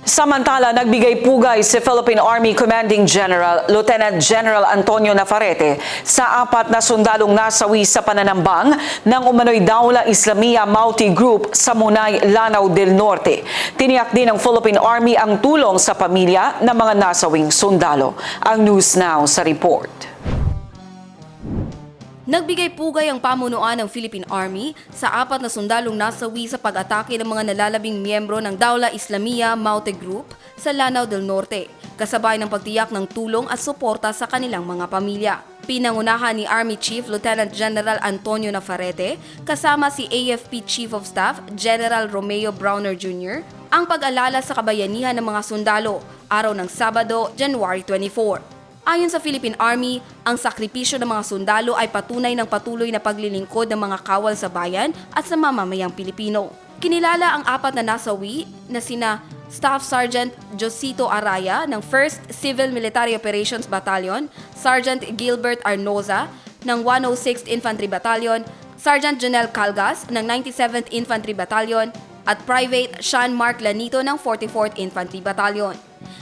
Samantala, nagbigay pugay si Philippine Army Commanding General Lieutenant General Antonio Navarrete sa 4 na sundalong nasawi sa pananambang ng umano'y Dawla Islamia Mauti Group sa Munay, Lanao del Norte. Tiniyak din ng Philippine Army ang tulong sa pamilya ng mga nasawing sundalo. Ang News Now sa report. Nagbigay pugay ang pamunuan ng Philippine Army sa 4 na sundalong nasawi sa pag-atake ng mga nalalabing miyembro ng Dawla Islamia Mauti Group sa Lanao del Norte, kasabay ng pagtiyak ng tulong at suporta sa kanilang mga pamilya. Pinangunahan ni Army Chief Lieutenant General Antonio Navarrete kasama si AFP Chief of Staff General Romeo Browner Jr. ang pag-alala sa kabayanihan ng mga sundalo araw ng Sabado, January 24. Ayon sa Philippine Army, ang sakripisyo ng mga sundalo ay patunay ng patuloy na paglilingkod ng mga kawal sa bayan at sa mamamayang Pilipino. Kinilala ang 4 na nasawi na sina Staff Sergeant Josito Araya ng 1st Civil Military Operations Battalion, Sergeant Gilbert Arnoza ng 106th Infantry Battalion, Sergeant Jonel Calgas ng 97th Infantry Battalion, at Private Sean Mark Lanito ng 44th Infantry Battalion.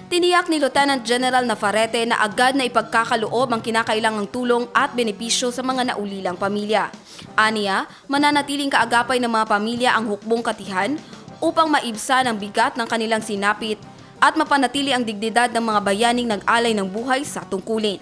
Tiniyak ni Lieutenant General Navarrete na agad na ipagkakaloob ang kinakailangang tulong at benepisyo sa mga naulilang pamilya. Aniya, mananatiling kaagapay ng mga pamilya ang hukbong katihan upang maibsan ang bigat ng kanilang sinapit at mapanatili ang dignidad ng mga bayaning nag-alay ng buhay sa tungkulin.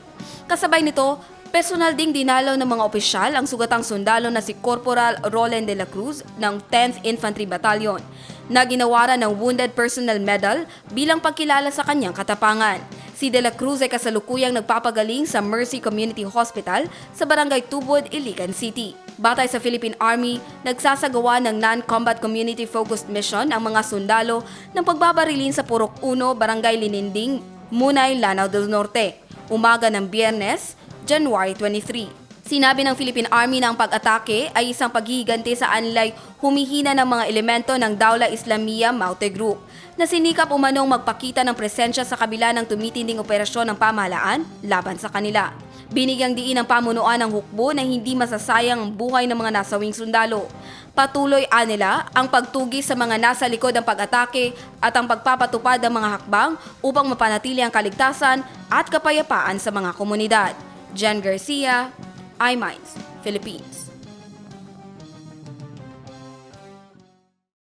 Kasabay nito, personal ding dinalaw ng mga opisyal ang sugatang sundalo na si Corporal Roland de la Cruz ng 10th Infantry Battalion na ginawaran ng Wounded Personnel Medal bilang pagkilala sa kanyang katapangan. Si de la Cruz ay kasalukuyang nagpapagaling sa Mercy Community Hospital sa Barangay Tubod, Iligan City. Batay sa Philippine Army, nagsasagawa ng non-combat community-focused mission ang mga sundalo ng pagbabarilin sa Purok 1, Barangay Lininding, Munay, Lanao del Norte, umaga ng Biyernes, January 23. Sinabi ng Philippine Army na ang pag-atake ay isang paghihiganti sa anilay humihina ng mga elemento ng Dawla Islamia Mauti Group na sinikap umanong magpakita ng presensya sa kabila ng tumitinding operasyon ng pamahalaan laban sa kanila. Binigyang diin ng pamunuan ng hukbo na hindi masasayang ang buhay ng mga nasawing sundalo. Patuloy anila ang pagtugi sa mga nasa likod ng pag-atake at ang pagpapatupad ng mga hakbang upang mapanatili ang kaligtasan at kapayapaan sa mga komunidad. Jan Garcia, iMinds, Philippines.